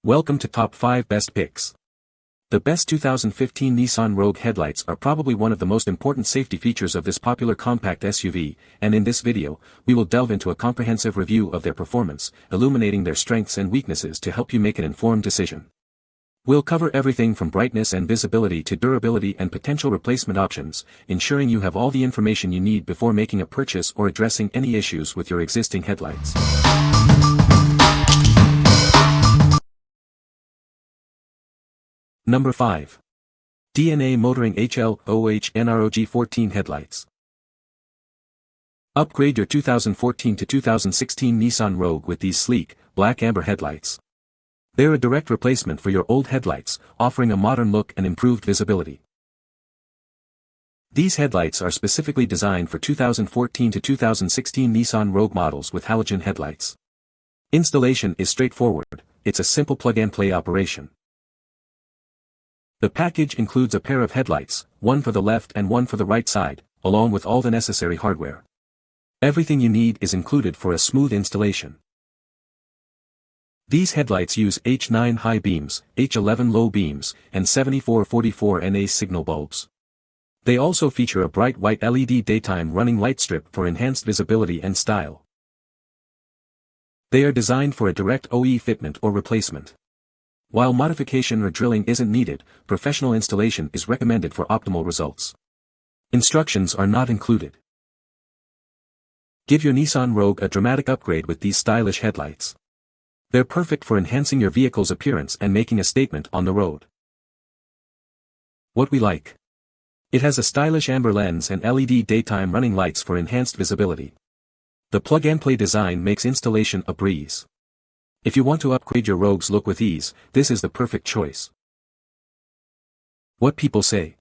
Welcome to Top 5 Best Picks. The best 2015 Nissan Rogue headlights are probably one of the most important safety features of this popular compact SUV, and in this video, we will delve into a comprehensive review of their performance, illuminating their strengths and weaknesses to help you make an informed decision. We'll cover everything from brightness and visibility to durability and potential replacement options, ensuring you have all the information you need before making a purchase or addressing any issues with your existing headlights. Number 5. DNA Motoring HL/OH/NROG14 Headlights. Upgrade your 2014 to 2016 Nissan Rogue with these sleek, black amber headlights. They're a direct replacement for your old headlights, offering a modern look and improved visibility. These headlights are specifically designed for 2014 to 2016 Nissan Rogue models with halogen headlights. Installation is straightforward, it's a simple plug-and-play operation. The package includes a pair of headlights, one for the left and one for the right side, along with all the necessary hardware. Everything you need is included for a smooth installation. These headlights use H9 high beams, H11 low beams, and 7444 NA signal bulbs. They also feature a bright white LED daytime running light strip for enhanced visibility and style. They are designed for a direct OE fitment or replacement. While modification or drilling isn't needed, professional installation is recommended for optimal results. Instructions are not included. Give your Nissan Rogue a dramatic upgrade with these stylish headlights. They're perfect for enhancing your vehicle's appearance and making a statement on the road. What we like. It has a stylish amber lens and LED daytime running lights for enhanced visibility. The plug-and-play design makes installation a breeze. If you want to upgrade your Rogue's look with ease, this is the perfect choice. What people say.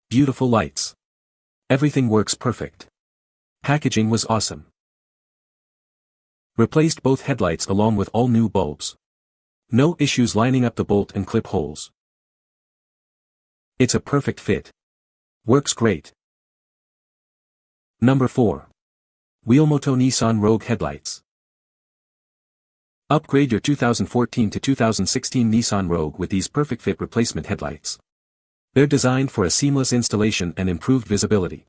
Beautiful lights. Everything works perfect. Packaging was awesome. Replaced both headlights along with all new bulbs. No issues lining up the bolt and clip holes. It's a perfect fit. Works great. Number 4. WEELMOTO Nissan Rogue Headlights. Upgrade your 2014 to 2016 Nissan Rogue with these perfect fit replacement headlights. They're designed for a seamless installation and improved visibility.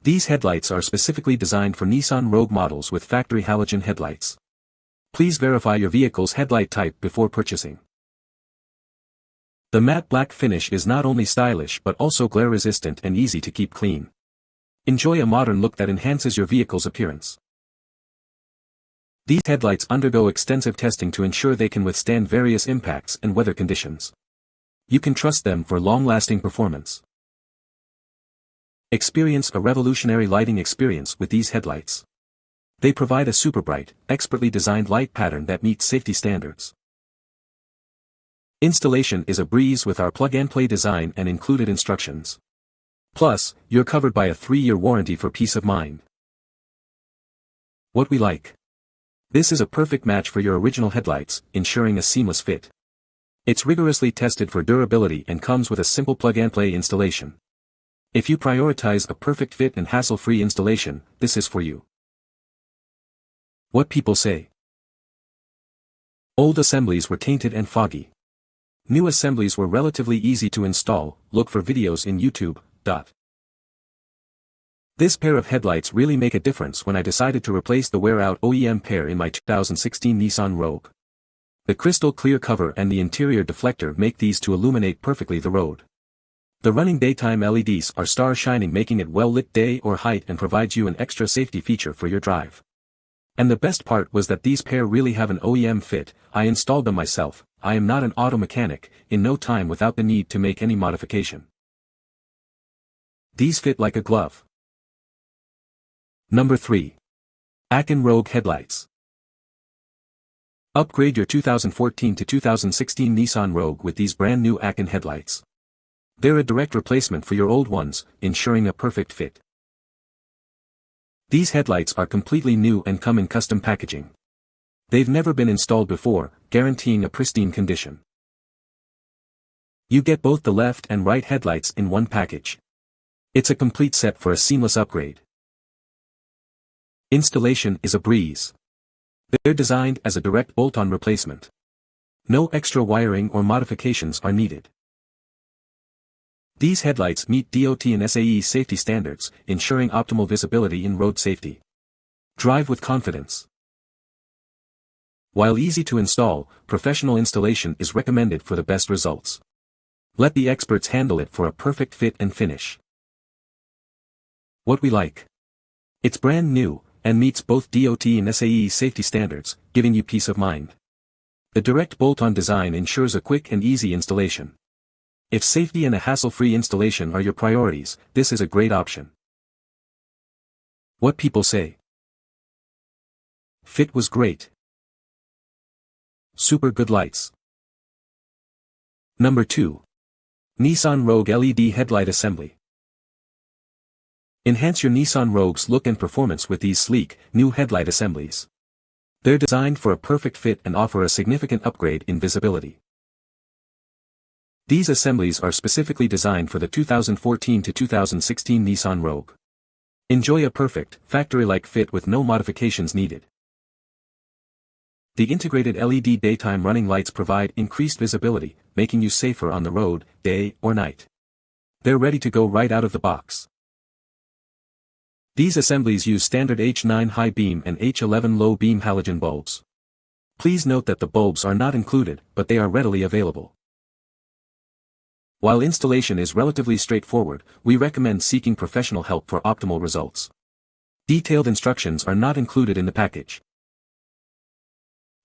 These headlights are specifically designed for Nissan Rogue models with factory halogen headlights. Please verify your vehicle's headlight type before purchasing. The matte black finish is not only stylish but also glare resistant and easy to keep clean. Enjoy a modern look that enhances your vehicle's appearance. These headlights undergo extensive testing to ensure they can withstand various impacts and weather conditions. You can trust them for long-lasting performance. Experience a revolutionary lighting experience with these headlights. They provide a super bright, expertly designed light pattern that meets safety standards. Installation is a breeze with our plug-and-play design and included instructions. Plus, you're covered by a 3-year warranty for peace of mind. What we like. This is a perfect match for your original headlights, ensuring a seamless fit. It's rigorously tested for durability and comes with a simple plug-and-play installation. If you prioritize a perfect fit and hassle-free installation, this is for you. What people say. Old assemblies were tainted and foggy. New assemblies were relatively easy to install. Look for videos in YouTube. This pair of headlights really make a difference when I decided to replace the wear-out OEM pair in my 2016 Nissan Rogue. The crystal clear cover and the interior deflector make these to illuminate perfectly the road. The running daytime LEDs are star shining, making it well-lit day or night and provides you an extra safety feature for your drive. And the best part was that these pair really have an OEM fit. I installed them myself. I am not an auto mechanic, in no time without the need to make any modification. These fit like a glove. Number 3. AKKON Rogue Headlights. Upgrade your 2014 to 2016 Nissan Rogue with these brand new AKKON headlights. They're a direct replacement for your old ones, ensuring a perfect fit. These headlights are completely new and come in custom packaging. They've never been installed before, guaranteeing a pristine condition. You get both the left and right headlights in one package. It's a complete set for a seamless upgrade. Installation is a breeze. They're designed as a direct bolt-on replacement. No extra wiring or modifications are needed. These headlights meet DOT and SAE safety standards, ensuring optimal visibility in road safety. Drive with confidence. While easy to install, professional installation is recommended for the best results. Let the experts handle it for a perfect fit and finish. What we like. It's brand new, and meets both DOT and SAE safety standards, giving you peace of mind. The direct bolt-on design ensures a quick and easy installation. If safety and a hassle-free installation are your priorities, this is a great option. What people say. Fit was great. Super good lights. Number 2. Nissan Rogue LED Headlight Assembly. Enhance your Nissan Rogue's look and performance with these sleek, new headlight assemblies. They're designed for a perfect fit and offer a significant upgrade in visibility. These assemblies are specifically designed for the 2014 to 2016 Nissan Rogue. Enjoy a perfect, factory-like fit with no modifications needed. The integrated LED daytime running lights provide increased visibility, making you safer on the road, day or night. They're ready to go right out of the box. These assemblies use standard H9 high beam and H11 low beam halogen bulbs. Please note that the bulbs are not included, but they are readily available. While installation is relatively straightforward, we recommend seeking professional help for optimal results. Detailed instructions are not included in the package.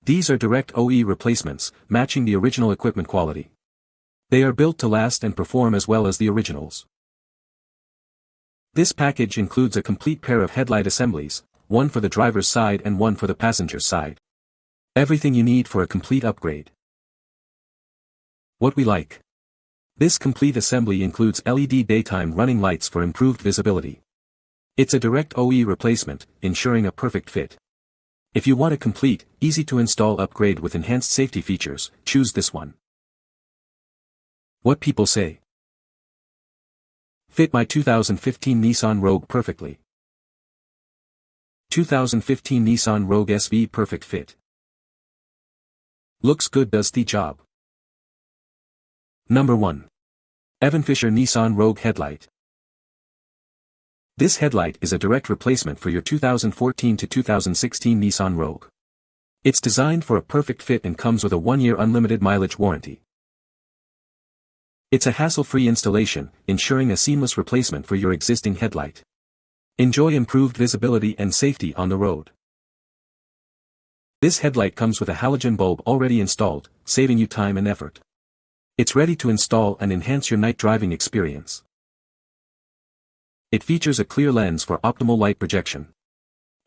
These are direct OE replacements, matching the original equipment quality. They are built to last and perform as well as the originals. This package includes a complete pair of headlight assemblies, one for the driver's side and one for the passenger's side. Everything you need for a complete upgrade. What we like. This complete assembly includes LED daytime running lights for improved visibility. It's a direct OE replacement, ensuring a perfect fit. If you want a complete, easy-to-install upgrade with enhanced safety features, choose this one. What people say. Fit my 2015 Nissan Rogue perfectly. 2015 Nissan Rogue SV perfect fit. Looks good, does the job. Number 1. Evan-Fischer Nissan Rogue Headlight. This headlight is a direct replacement for your 2014 to 2016 Nissan Rogue. It's designed for a perfect fit and comes with a 1-year unlimited mileage warranty. It's a hassle-free installation, ensuring a seamless replacement for your existing headlight. Enjoy improved visibility and safety on the road. This headlight comes with a halogen bulb already installed, saving you time and effort. It's ready to install and enhance your night driving experience. It features a clear lens for optimal light projection.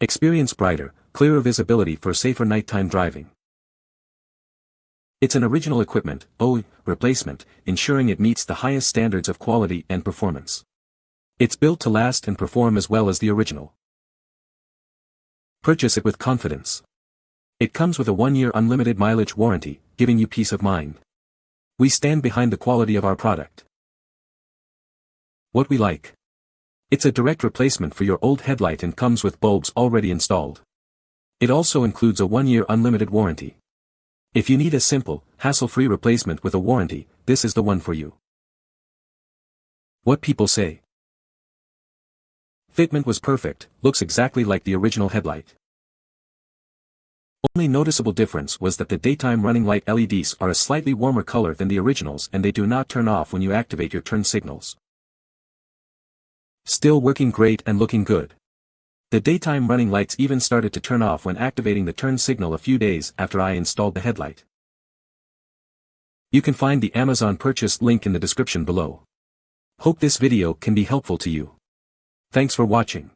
Experience brighter, clearer visibility for safer nighttime driving. It's an original equipment, OE, replacement, ensuring it meets the highest standards of quality and performance. It's built to last and perform as well as the original. Purchase it with confidence. It comes with a 1-year unlimited mileage warranty, giving you peace of mind. We stand behind the quality of our product. What we like. It's a direct replacement for your old headlight and comes with bulbs already installed. It also includes a 1-year unlimited warranty. If you need a simple, hassle-free replacement with a warranty, this is the one for you. What people say. Fitment was perfect, looks exactly like the original headlight. Only noticeable difference was that the daytime running light LEDs are a slightly warmer color than the originals and they do not turn off when you activate your turn signals. Still working great and looking good. The daytime running lights even started to turn off when activating the turn signal a few days after I installed the headlight. You can find the Amazon purchase link in the description below. Hope this video can be helpful to you. Thanks for watching.